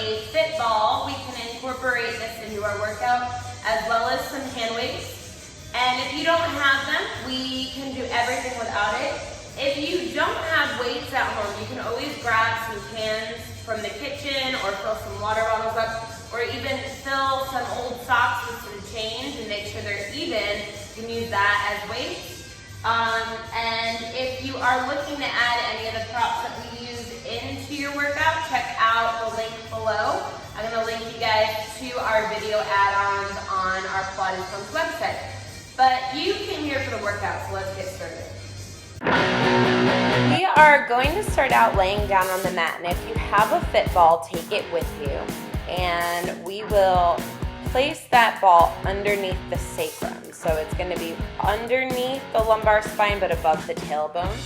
a fitball, we can incorporate this into our workout, as well as some hand weights. And if you don't have them, we can do everything without it. If you don't have weights at home, you can always grab some cans from the kitchen or fill some water bottles up, or even fill some old socks with some change and make sure they're even. You can use that as weights. And if you are looking to add any of the props that we use into your workout, check out the link below. I'm going to link you guys to our video add-ons on our Pilates Punx website. But you came here for the workout, so let's get started. We are going to start out laying down on the mat, and if you have a fit ball, take it with you. And we will place that ball underneath the sacrum. So it's going to be underneath the lumbar spine but above the tailbone.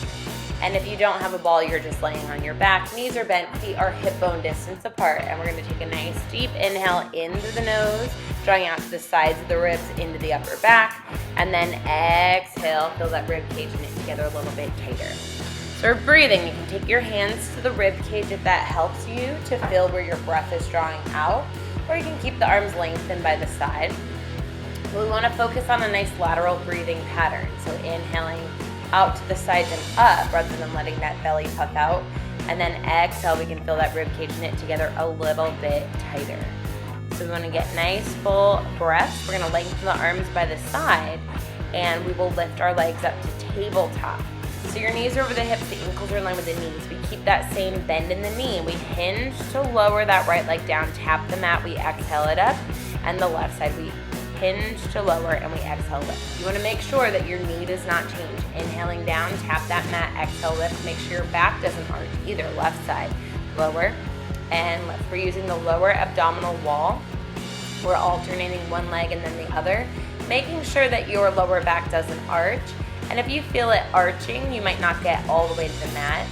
And if you don't have a ball, you're just laying on your back. Knees are bent, feet are hip bone distance apart. And we're going to take a nice deep inhale into the nose, drawing out to the sides of the ribs into the upper back. And then exhale, feel that rib cage knit together a little bit tighter. So we're breathing. You can take your hands to the rib cage if that helps you to feel where your breath is drawing out. Or you can keep the arms lengthened by the side. We want to focus on a nice lateral breathing pattern. So inhaling out to the sides and up rather than letting that belly puff out. And then exhale, we can feel that rib cage knit together a little bit tighter. So we want to get nice full breaths. We're going to lengthen the arms by the side and we will lift our legs up to tabletop. So your knees are over the hips, the ankles are in line with the knees. We keep that same bend in the knee. We hinge to lower that right leg down, tap the mat, we exhale it up. And the left side, we hinge to lower and we exhale lift. You want to make sure that your knee does not change. Inhaling down, tap that mat, exhale lift. Make sure your back doesn't arch either. Left side, lower and lift. We're using the lower abdominal wall. We're alternating one leg and then the other, making sure that your lower back doesn't arch. And if you feel it arching, you might not get all the way to the mat.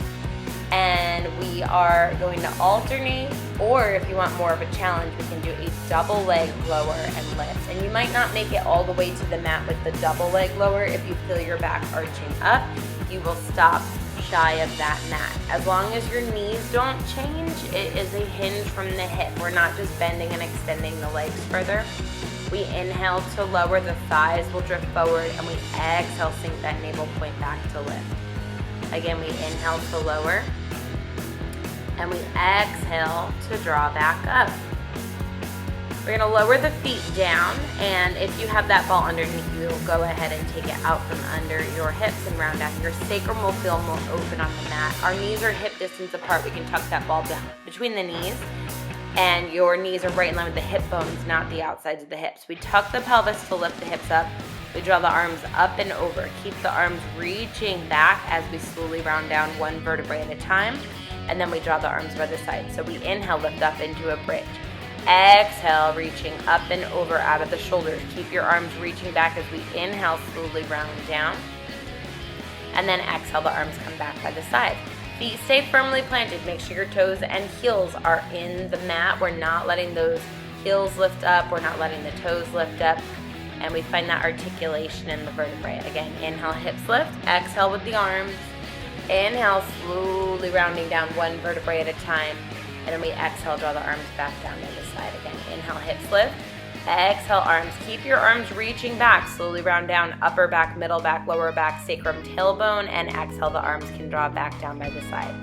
And we are going to alternate, or if you want more of a challenge, we can do a double leg lower and lift. And you might not make it all the way to the mat with the double leg lower. If you feel your back arching up, you will stop shy of that mat. As long as your knees don't change, it is a hinge from the hip. We're not just bending and extending the legs further. We inhale to lower, the thighs will drift forward, and we exhale, sink that navel point back to lift. Again, we inhale to lower, and we exhale to draw back up. We're gonna lower the feet down, and if you have that ball underneath you, you'll go ahead and take it out from under your hips and round down. Your sacrum will feel more open on the mat. Our knees are hip distance apart. We can tuck that ball down between the knees, and your knees are right in line with the hip bones, not the outsides of the hips. We tuck the pelvis to lift the hips up. We draw the arms up and over. Keep the arms reaching back as we slowly round down one vertebrae at a time. And then we draw the arms by the side. So we inhale, lift up into a bridge. Exhale, reaching up and over out of the shoulders. Keep your arms reaching back as we inhale, slowly round down. And then exhale, the arms come back by the side. Feet stay firmly planted. Make sure your toes and heels are in the mat. We're not letting those heels lift up. We're not letting the toes lift up. And we find that articulation in the vertebrae. Again, inhale, hips lift. Exhale with the arms. Inhale, slowly rounding down one vertebrae at a time. And then we exhale, draw the arms back down to the side. Again, inhale, hips lift. Exhale, arms. Keep your arms reaching back. Slowly round down, upper back, middle back, lower back, sacrum, tailbone. And exhale, the arms can draw back down by the side.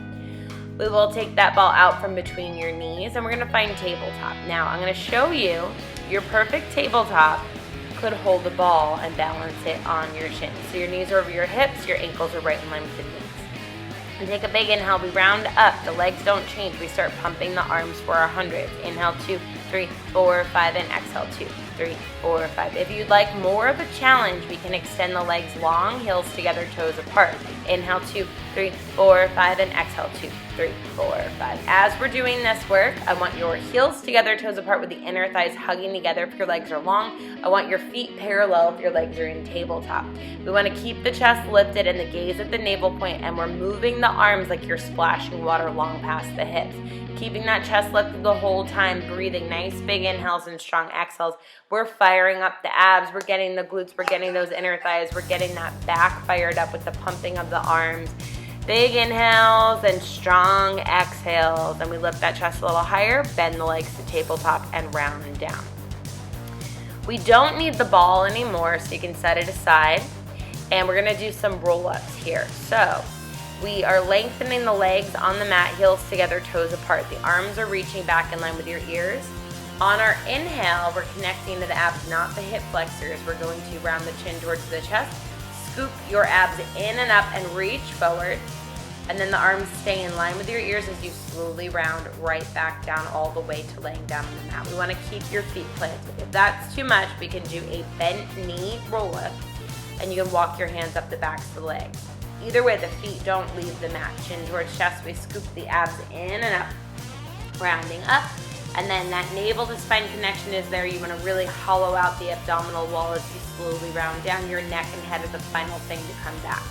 We will take that ball out from between your knees, and we're going to find tabletop. Now, I'm going to show you your perfect tabletop could hold the ball and balance it on your shins. So your knees are over your hips, your ankles are right in line with the knees. And take a big inhale, we round up, the legs don't change. We start pumping the arms for our hundreds. Inhale, 2, 3, 4, 5, and exhale, 2, 3, 4, 5. If you'd like more of a challenge, we can extend the legs long, heels together, toes apart. Inhale, 2, 3, 4, 5, and exhale, 2, 3, 4, 5. As we're doing this work, I want your heels together, toes apart with the inner thighs hugging together if your legs are long. I want your feet parallel if your legs are in tabletop. We want to keep the chest lifted and the gaze at the navel point, and we're moving the arms like you're splashing water long past the hips. Keeping that chest lifted the whole time, breathing nice big inhales and strong exhales. We're firing up the abs, we're getting the glutes, we're getting those inner thighs, we're getting that back fired up with the pumping of the arms. Big inhales and strong exhales. And we lift that chest a little higher, bend the legs to tabletop and round and down. We don't need the ball anymore, so you can set it aside. And we're gonna do some roll-ups here. So we are lengthening the legs on the mat, heels together, toes apart. The arms are reaching back in line with your ears. On our inhale, we're connecting to the abs, not the hip flexors. We're going to round the chin towards the chest, scoop your abs in and up and reach forward. And then the arms stay in line with your ears as you slowly round right back down all the way to laying down on the mat. We want to keep your feet planted. If that's too much, we can do a bent knee roll-up, and you can walk your hands up the backs of the legs. Either way, the feet don't leave the mat. Chin towards chest, we scoop the abs in and up, rounding up. And then that navel to spine connection is there. You want to really hollow out the abdominal wall as you slowly round down. Your neck and head are the final thing to come back.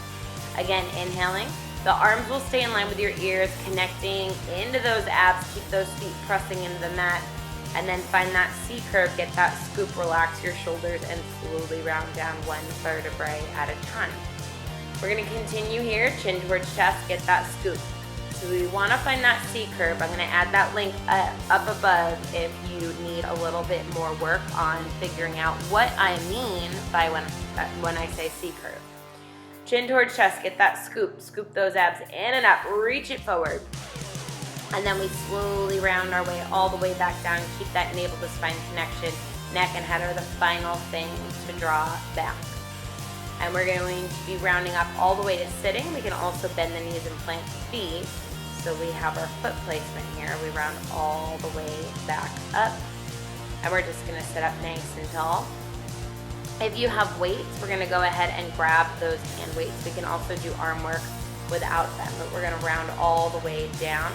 Again, inhaling. The arms will stay in line with your ears, connecting into those abs. Keep those feet pressing into the mat. And then find that C curve, get that scoop, relax your shoulders, and slowly round down one vertebrae at a time. We're gonna continue here, chin towards chest, get that scoop. So we wanna find that C curve. I'm gonna add that link up above if you need a little bit more work on figuring out what I mean by when I say C curve. Chin towards chest, get that scoop. Scoop those abs in and up, reach it forward. And then we slowly round our way all the way back down. Keep that navel to spine connection. Neck and head are the final things to draw back. And we're going to be rounding up all the way to sitting. We can also bend the knees and plant the feet. So we have our foot placement here. We round all the way back up. And we're just gonna sit up nice and tall. If you have weights, we're gonna go ahead and grab those hand weights. We can also do arm work without them, but we're gonna round all the way down.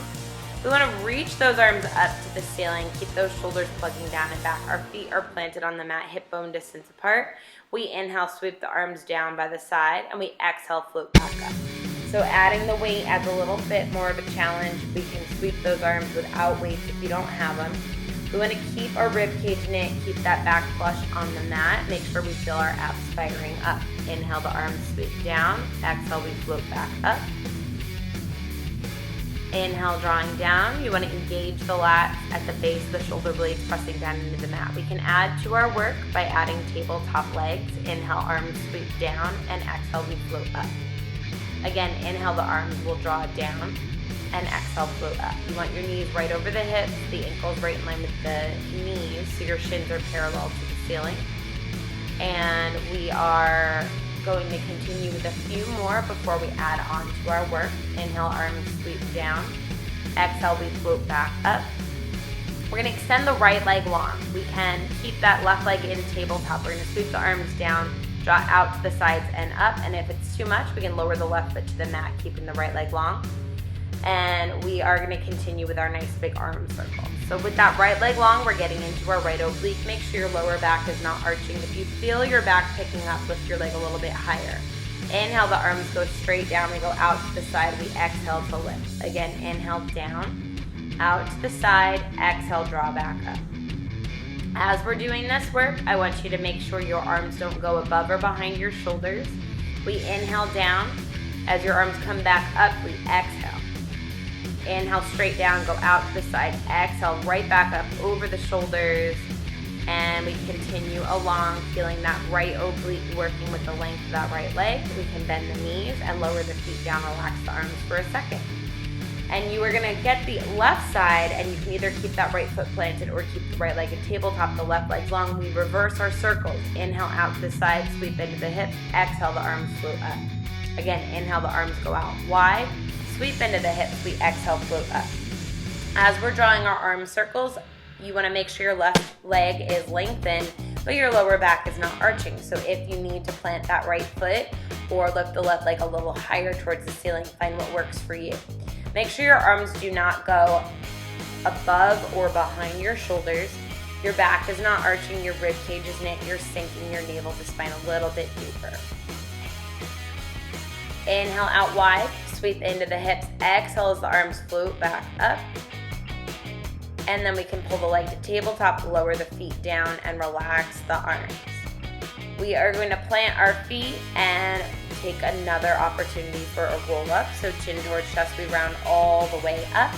We wanna reach those arms up to the ceiling, keep those shoulders plugging down and back. Our feet are planted on the mat, hip bone distance apart. We inhale, sweep the arms down by the side, and we exhale, float back up. So adding the weight adds a little bit more of a challenge. We can sweep those arms without weights if you don't have them. We want to keep our rib cage knit, keep that back flush on the mat. Make sure we feel our abs firing up. Inhale, the arms sweep down. Exhale, we float back up. Inhale, drawing down. You want to engage the lats at the base of the shoulder blades, pressing down into the mat. We can add to our work by adding tabletop legs. Inhale, arms sweep down, and exhale, we float up. Again, inhale, the arms will draw down, and exhale, float up. You want your knees right over the hips, the ankles right in line with the knees, so your shins are parallel to the ceiling. And we are going to continue with a few more before we add on to our work. Inhale, arms sweep down. Exhale, we float back up. We're gonna extend the right leg long. We can keep that left leg in tabletop. We're gonna sweep the arms down, draw out to the sides and up. And if it's too much, we can lower the left foot to the mat, keeping the right leg long. And we are gonna continue with our nice big arm circle. So with that right leg long, we're getting into our right oblique. Make sure your lower back is not arching. If you feel your back picking up, lift your leg a little bit higher. Inhale, the arms go straight down. We go out to the side. We exhale to lift. Again, inhale down, out to the side. Exhale, draw back up. As we're doing this work, I want you to make sure your arms don't go above or behind your shoulders. We inhale down. As your arms come back up, we exhale. Inhale, straight down, go out to the side. Exhale, right back up over the shoulders. And we continue along, feeling that right oblique, working with the length of that right leg. We can bend the knees and lower the feet down, relax the arms for a second. And you are gonna get the left side, and you can either keep that right foot planted or keep the right leg at tabletop, the left leg's long. We reverse our circles. Inhale, out to the side, sweep into the hips. Exhale, the arms float up. Again, inhale, the arms go out wide. Sweep into the hips, we exhale, float up. As we're drawing our arm circles, you wanna make sure your left leg is lengthened, but your lower back is not arching. So if you need to plant that right foot or lift the left leg a little higher towards the ceiling, find what works for you. Make sure your arms do not go above or behind your shoulders. Your back is not arching, your rib cage is knit, you're sinking your navel to spine a little bit deeper. Inhale out wide, sweep into the hips. Exhale as the arms float back up. And then we can pull the leg to tabletop, lower the feet down, and relax the arms. We are going to plant our feet and take another opportunity for a roll up. So chin towards chest, we round all the way up.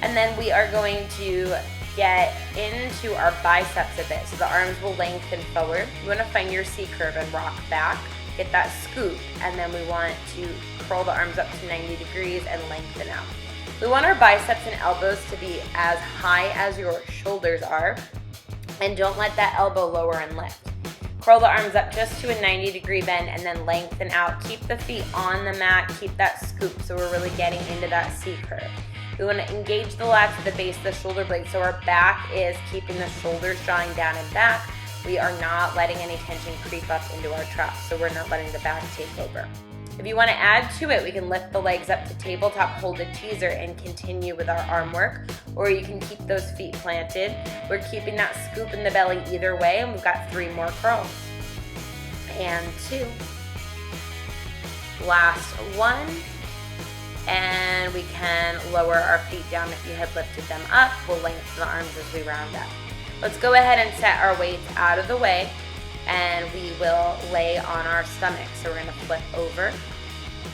And then we are going to get into our biceps a bit. So the arms will lengthen forward. You want to find your C curve and rock back. Get that scoop. And then we want to curl the arms up to 90 degrees and lengthen out. We want our biceps and elbows to be as high as your shoulders are. And don't let that elbow lower and lift. Curl the arms up just to a 90-degree bend and then lengthen out. Keep the feet on the mat. Keep that scoop so we're really getting into that C curve. We want to engage the lats at the base of the shoulder blade so our back is keeping the shoulders drawing down and back. We are not letting any tension creep up into our traps, so we're not letting the back take over. If you want to add to it, we can lift the legs up to tabletop, hold a teaser, and continue with our arm work, or you can keep those feet planted. We're keeping that scoop in the belly either way, and we've got 3 more curls. And 2. Last 1. And we can lower our feet down if you had lifted them up. We'll lengthen the arms as we round up. Let's go ahead and set our weights out of the way, and we will lay on our stomach. So we're going to flip over.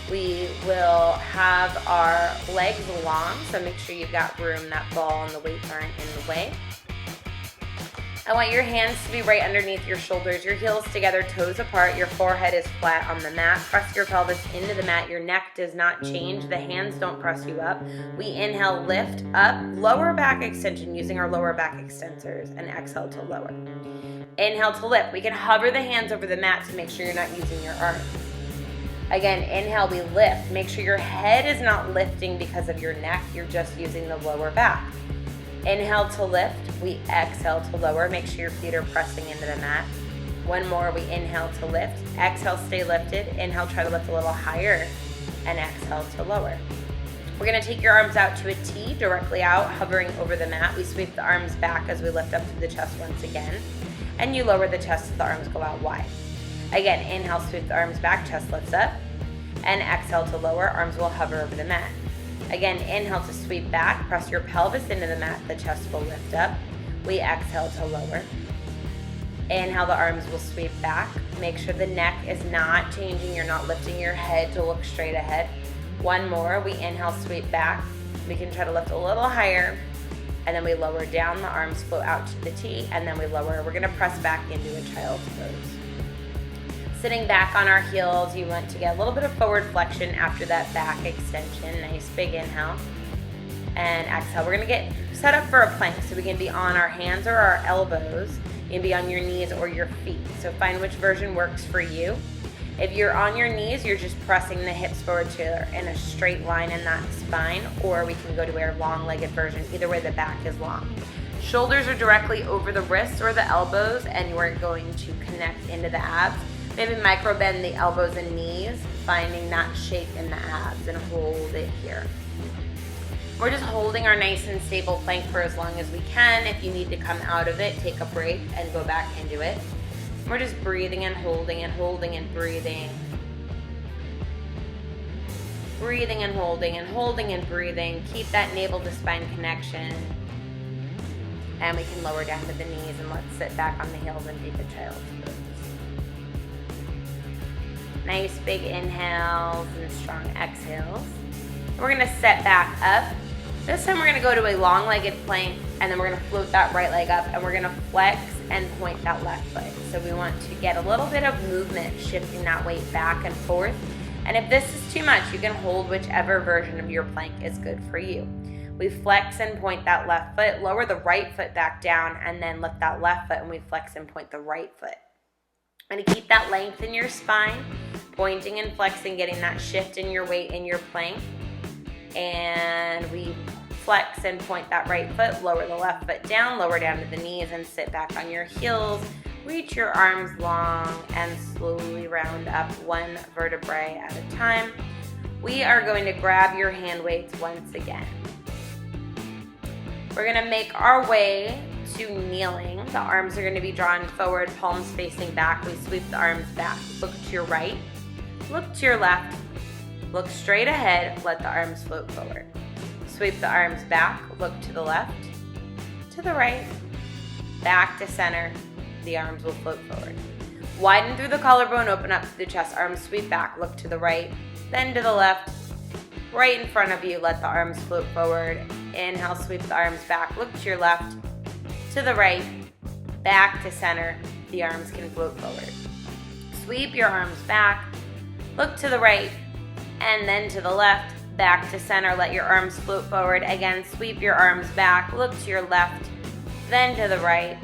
We will have our legs long, so make sure you've got room, that ball and the weights aren't in the way. I want your hands to be right underneath your shoulders, your heels together, toes apart, your forehead is flat on the mat. Press your pelvis into the mat, your neck does not change, the hands don't press you up. We inhale, lift up, lower back extension using our lower back extensors, and exhale to lower. Inhale to lift. We can hover the hands over the mat to make sure you're not using your arms. Again, inhale, we lift. Make sure your head is not lifting because of your neck, you're just using the lower back. Inhale to lift, we exhale to lower. Make sure your feet are pressing into the mat. One more, we inhale to lift. Exhale, stay lifted. Inhale, try to lift a little higher, and exhale to lower. We're gonna take your arms out to a T, directly out, hovering over the mat. We sweep the arms back as we lift up through the chest once again. And you lower the chest as the arms go out wide. Again, inhale, sweep the arms back, chest lifts up. And exhale to lower, arms will hover over the mat. Again, inhale to sweep back, press your pelvis into the mat, the chest will lift up. We exhale to lower. Inhale, the arms will sweep back. Make sure the neck is not changing, you're not lifting your head to look straight ahead. One more, we inhale, sweep back. We can try to lift a little higher, and then we lower down, the arms float out to the T, and then we lower. We're gonna press back into a child's pose. Sitting back on our heels, you want to get a little bit of forward flexion after that back extension. Nice big inhale and exhale. We're gonna get set up for a plank, so we can be on our hands or our elbows. You can be on your knees or your feet. So find which version works for you. If you're on your knees, you're just pressing the hips forward in a straight line in that spine, or we can go to our long-legged version. Either way, the back is long. Shoulders are directly over the wrists or the elbows, and we're going to connect into the abs. Maybe micro bend the elbows and knees, finding that shape in the abs, and hold it here. We're just holding our nice and stable plank for as long as we can. If you need to come out of it, take a break and go back into it. We're just breathing and holding and holding and breathing. Breathing and holding and holding and breathing. Keep that navel to spine connection. And we can lower down to the knees, and let's sit back on the heels and take a child's pose. Nice big inhales and strong exhales. We're gonna set back up. This time we're gonna go to a long-legged plank, and then we're gonna float that right leg up, and we're gonna flex and point that left foot. So we want to get a little bit of movement, shifting that weight back and forth. And if this is too much, you can hold whichever version of your plank is good for you. We flex and point that left foot, lower the right foot back down, and then lift that left foot, and we flex and point the right foot. And to keep that length in your spine, pointing and flexing, getting that shift in your weight in your plank. And we flex and point that right foot, lower the left foot down, lower down to the knees, and sit back on your heels. Reach your arms long and slowly round up one vertebrae at a time. We are going to grab your hand weights once again. We're gonna make our way to kneeling. The arms are gonna be drawn forward, palms facing back. We sweep the arms back. Look to your right, look to your left, look straight ahead, let the arms float forward. Sweep the arms back, look to the left, to the right, back to center, the arms will float forward. Widen through the collarbone, open up through the chest, arms sweep back, look to the right, then to the left, right in front of you, let the arms float forward. Inhale, sweep the arms back, look to your left, to the right, back to center, the arms can float forward. Sweep your arms back, look to the right, and then to the left, back to center, let your arms float forward. Again, sweep your arms back, look to your left, then to the right,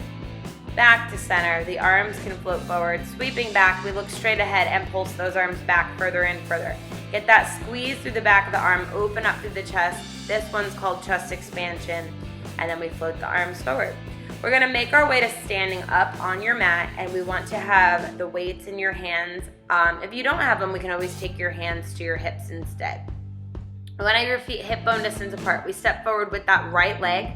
back to center, the arms can float forward. Sweeping back, we look straight ahead and pulse those arms back further and further. Get that squeeze through the back of the arm, open up through the chest. This one's called chest expansion, and then we float the arms forward. We're gonna make our way to standing up on your mat, and we want to have the weights in your hands. If you don't have them, we can always take your hands to your hips instead. We wanna have your feet hip bone distance apart. We step forward with that right leg,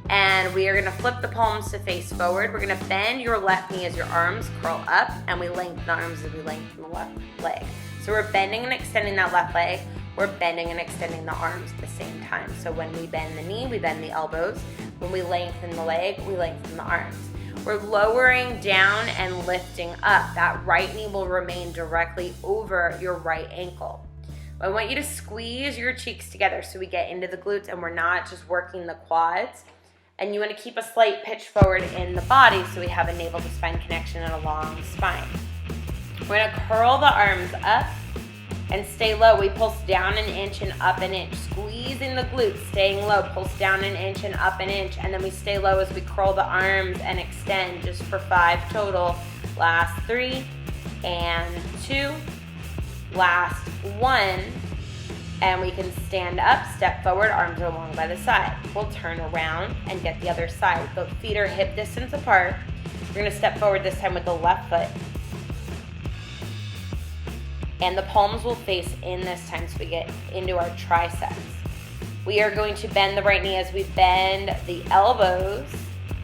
and we are gonna flip the palms to face forward. We're gonna bend your left knee as your arms curl up, and we lengthen the arms as we lengthen the left leg. So we're bending and extending that left leg. We're bending and extending the arms at the same time. So when we bend the knee, we bend the elbows. When we lengthen the leg, we lengthen the arms. We're lowering down and lifting up. That right knee will remain directly over your right ankle. I want you to squeeze your cheeks together so we get into the glutes and we're not just working the quads. And you want to keep a slight pitch forward in the body so we have a navel to spine connection and a long spine. We're going to curl the arms up and stay low. We pulse down an inch and up an inch, squeezing the glutes, staying low, pulse down an inch and up an inch, and then we stay low as we curl the arms and extend just for 5 total. Last 3 and 2, last 1, and we can stand up, step forward, arms are long by the side. We'll turn around and get the other side. The feet are hip distance apart. We're gonna step forward this time with the left foot. And the palms will face in this time so we get into our triceps. We are going to bend the right knee as we bend the elbows,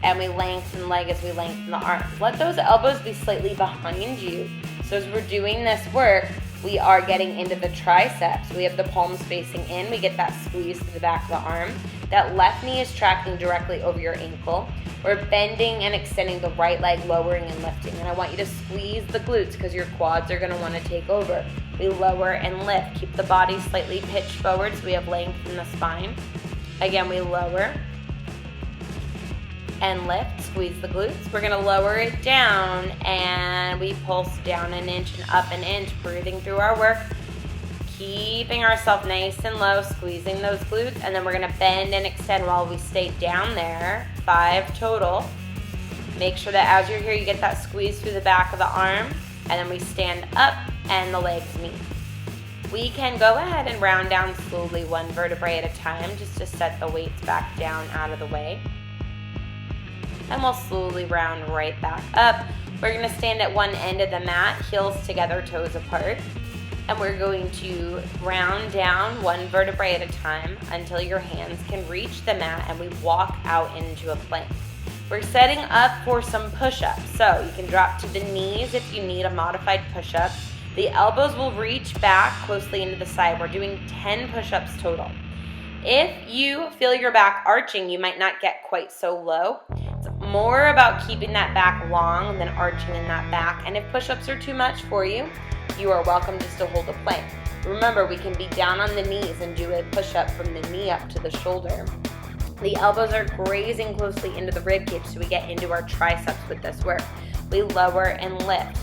and we lengthen the leg as we lengthen the arms. Let those elbows be slightly behind you. So as we're doing this work, we are getting into the triceps. We have the palms facing in. We get that squeeze to the back of the arm. That left knee is tracking directly over your ankle. We're bending and extending the right leg, lowering and lifting. And I want you to squeeze the glutes because your quads are going to want to take over. We lower and lift. Keep the body slightly pitched forward so we have length in the spine. Again, we lower and lift, squeeze the glutes. We're gonna lower it down and we pulse down an inch and up an inch, breathing through our work, keeping ourselves nice and low, squeezing those glutes, and then we're gonna bend and extend while we stay down there, 5 total. Make sure that as you're here, you get that squeeze through the back of the arm, and then we stand up and the legs meet. We can go ahead and round down slowly 1 vertebrae at a time just to set the weights back down out of the way. And we'll slowly round right back up. We're gonna stand at one end of the mat, heels together, toes apart. And we're going to round down 1 vertebrae at a time until your hands can reach the mat and we walk out into a plank. We're setting up for some push-ups. So you can drop to the knees if you need a modified push-up. The elbows will reach back closely into the side. We're doing 10 push-ups total. If you feel your back arching, you might not get quite so low. It's more about keeping that back long than arching in that back. And if push-ups are too much for you, you are welcome just to hold a plank. Remember, we can be down on the knees and do a push-up from the knee up to the shoulder. The elbows are grazing closely into the rib cage so we get into our triceps with this work. We lower and lift.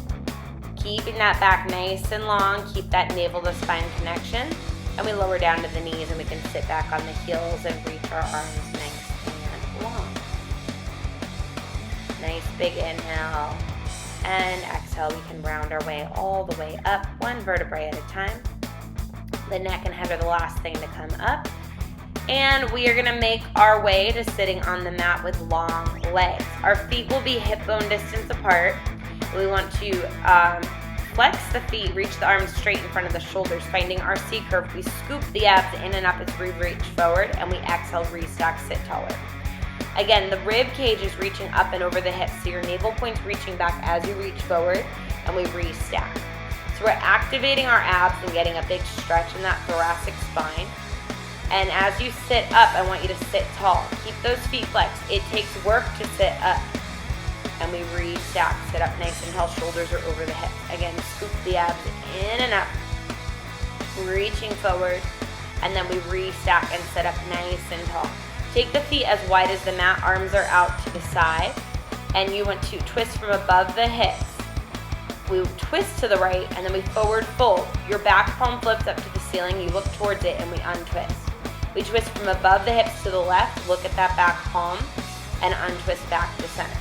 Keeping that back nice and long, keep that navel to spine connection, and we lower down to the knees and we can sit back on the heels and reach our arms nice and long. Nice big inhale, and exhale, we can round our way all the way up, 1 vertebrae at a time. The neck and head are the last thing to come up. And we are gonna make our way to sitting on the mat with long legs. Our feet will be hip bone distance apart. We want to flex the feet, reach the arms straight in front of the shoulders, finding our C curve. We scoop the abs in and up as we reach forward, and we exhale, restack, sit taller. Again, the rib cage is reaching up and over the hips, so your navel point's reaching back as you reach forward, and we restack. So we're activating our abs and getting a big stretch in that thoracic spine. And as you sit up, I want you to sit tall. Keep those feet flexed. It takes work to sit up. and we restack. Sit up nice and tall, shoulders are over the hips. Again, scoop the abs in and up, reaching forward, and then we restack and sit up nice and tall. Take the feet as wide as the mat, arms are out to the side, and you want to twist from above the hips. We twist to the right, and then we forward fold. Your back palm flips up to the ceiling, you look towards it, and we untwist. We twist from above the hips to the left, look at that back palm, and untwist back to center.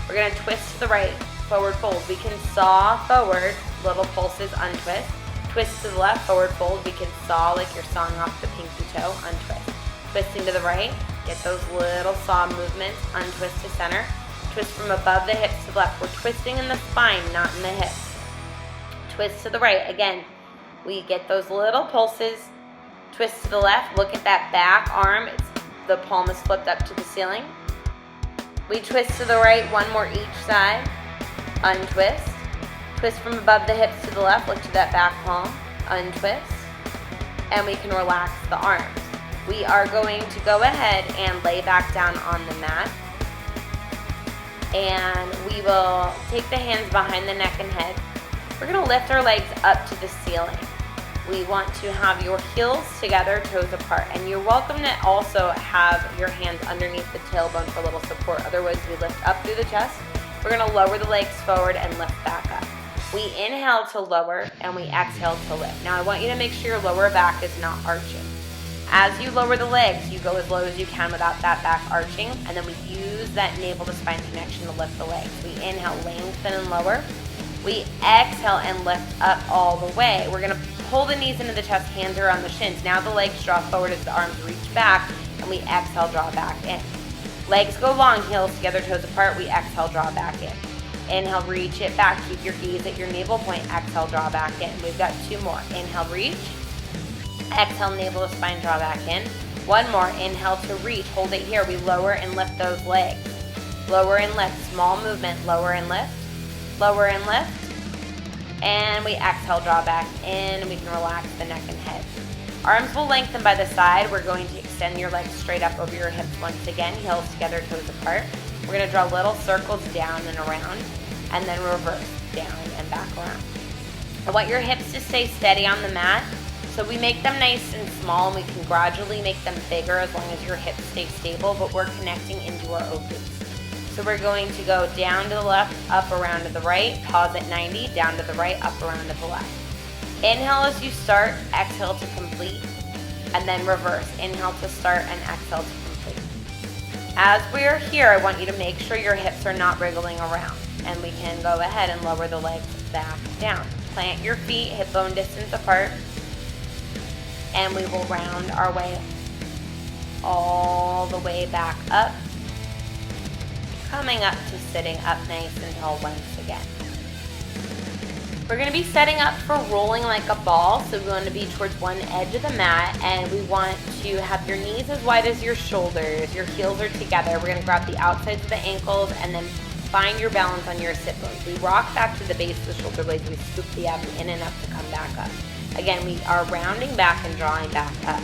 We're gonna twist to the right, forward fold. We can saw forward, little pulses, untwist. Twist to the left, forward fold. We can saw like you're sawing off the pinky toe, untwist. Twisting to the right, get those little saw movements, untwist to center. Twist from above the hips to the left. We're twisting in the spine, not in the hips. Twist to the right. Again, we get those little pulses. Twist to the left. Look at that back arm. The palm is flipped up to the ceiling. We twist to the right. One more each side. Untwist. Twist from above the hips to the left. Look to that back palm. Untwist. And we can relax the arms. We are going to go ahead and lay back down on the mat. And we will take the hands behind the neck and head. We're going to lift our legs up to the ceiling. We want to have your heels together, toes apart. And you're welcome to also have your hands underneath the tailbone for a little support. Otherwise, we lift up through the chest. We're going to lower the legs forward and lift back up. We inhale to lower and we exhale to lift. Now, I want you to make sure your lower back is not arching. As you lower the legs, you go as low as you can without that back arching, and then we use that navel to spine connection to lift the legs. We inhale, lengthen and lower. We exhale and lift up all the way. We're gonna pull the knees into the chest, hands around the shins. Now the legs draw forward as the arms reach back, and we exhale, draw back in. Legs go long, heels together, toes apart. We exhale, draw back in. Inhale, reach it back. Keep your gaze at your navel point. Exhale, draw back in. We've got two more. Inhale, reach. Exhale, navel to spine, draw back in. One more, inhale to reach, hold it here. We lower and lift those legs. Lower and lift, small movement, lower and lift, and we exhale, draw back in, and we can relax the neck and head. Arms will lengthen by the side. We're going to extend your legs straight up over your hips once again, heels together, toes apart. We're gonna draw little circles down and around, and then reverse, down and back around. I want your hips to stay steady on the mat. So we make them nice and small, and we can gradually make them bigger as long as your hips stay stable, but we're connecting into our obliques. So we're going to go down to the left, up around to the right, pause at 90, down to the right, up around to the left. Inhale as you start, exhale to complete, and then reverse. Inhale to start and exhale to complete. As we are here, I want you to make sure your hips are not wriggling around, and we can go ahead and lower the legs back down. Plant your feet hip bone distance apart. And we will round our way all the way back up, coming up to sitting up nice and tall once again. We're going to be setting up for rolling like a ball, so we want to be towards one edge of the mat, and we want to have your knees as wide as your shoulders, your heels are together. We're going to grab the outsides of the ankles and then find your balance on your sit bones. We rock back to the base of the shoulder blades, we scoop the abs in and up to come back up. Again, we are rounding back and drawing back up.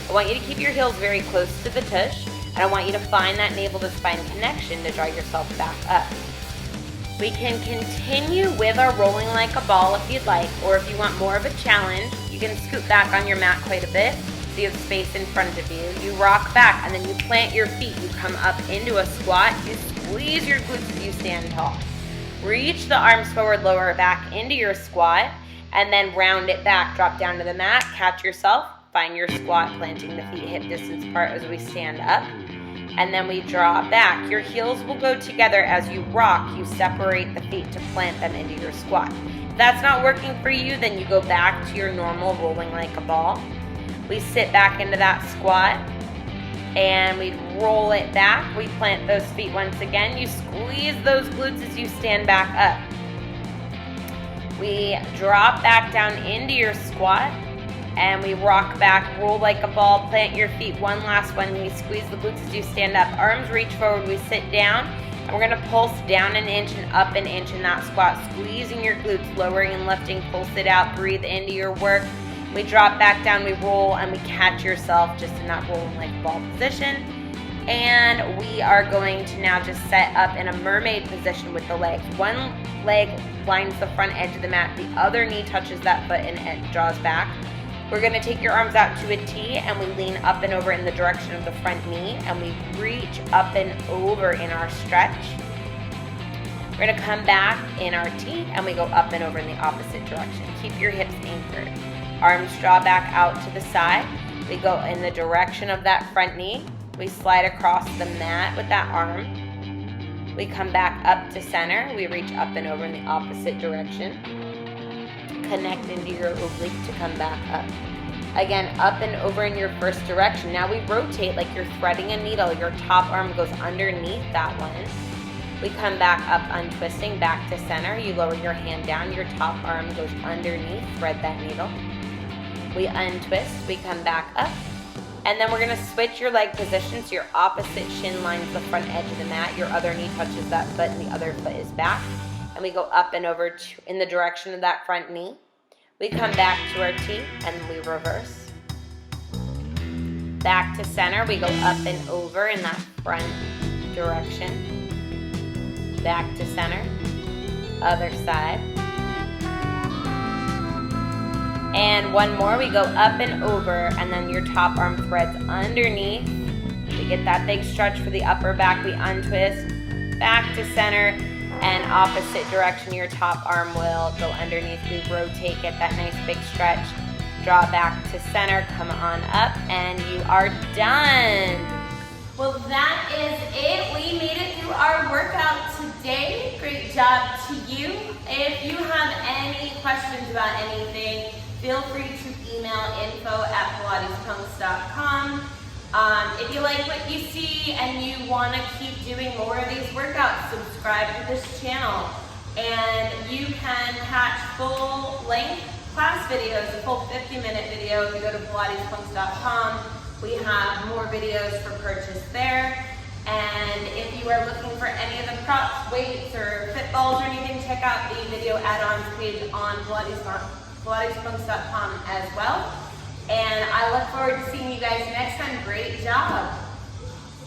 I want you to keep your heels very close to the tush, and I want you to find that navel to spine connection to draw yourself back up. We can continue with our rolling like a ball if you'd like, or if you want more of a challenge, you can scoot back on your mat quite a bit so you have space in front of you. You rock back and then you plant your feet. You come up into a squat. You squeeze your glutes as you stand tall. Reach the arms forward, lower back into your squat, and then round it back. Drop down to the mat, catch yourself, find your squat, planting the feet hip distance apart as we stand up. And then we draw back. Your heels will go together as you rock. You separate the feet to plant them into your squat. If that's not working for you, then you go back to your normal rolling like a ball. We sit back into that squat and we roll it back. We plant those feet once again. You squeeze those glutes as you stand back up. We drop back down into your squat and we rock back, roll like a ball, plant your feet. One last one. We squeeze the glutes as you stand up. Arms reach forward. We sit down and we're going to pulse down an inch and up an inch in that squat, squeezing your glutes, lowering and lifting. Pulse it out. Breathe into your work. We drop back down. We roll and we catch yourself just in that rolling like a ball position. And we are going to now just set up in a mermaid position with the legs. One leg lines the front edge of the mat, the other knee touches that foot and it draws back. We're going to take your arms out to a T and we lean up and over in the direction of the front knee and we reach up and over in our stretch. We're going to come back in our T and we go up and over in the opposite direction. Keep your hips anchored. Arms draw back out to the side. We go in the direction of that front knee. We slide across the mat with that arm. We come back up to center. We reach up and over in the opposite direction. Connect into your oblique to come back up. Again, up and over in your first direction. Now we rotate like you're threading a needle. Your top arm goes underneath that one. We come back up, untwisting, back to center. You lower your hand down. Your top arm goes underneath. Thread that needle. We untwist. We come back up. And then we're going to switch your leg position so your opposite shin lines the front edge of the mat. Your other knee touches that foot and the other foot is back. And we go up and over in the direction of that front knee. We come back to our T and we reverse. Back to center. We go up and over in that front direction. Back to center. Other side. And one more, we go up and over, and then your top arm threads underneath. We get that big stretch for the upper back. We untwist, back to center, and opposite direction, your top arm will go underneath. We rotate, get that nice big stretch. Draw back to center, come on up, and you are done. Well, that is it. We made it through our workout today. Great job to you. If you have any questions about anything, feel free to email info@pilatespunx.com. If you like what you see and you want to keep doing more of these workouts, subscribe to this channel. And you can catch full-length class videos, a full 50-minute video if you go to pilatespunx.com. We have more videos for purchase there. And if you are looking for any of the props, weights, or fitballs or anything, check out the video add-ons page on pilatespunx.com as well. And I look forward to seeing you guys next time. Great job.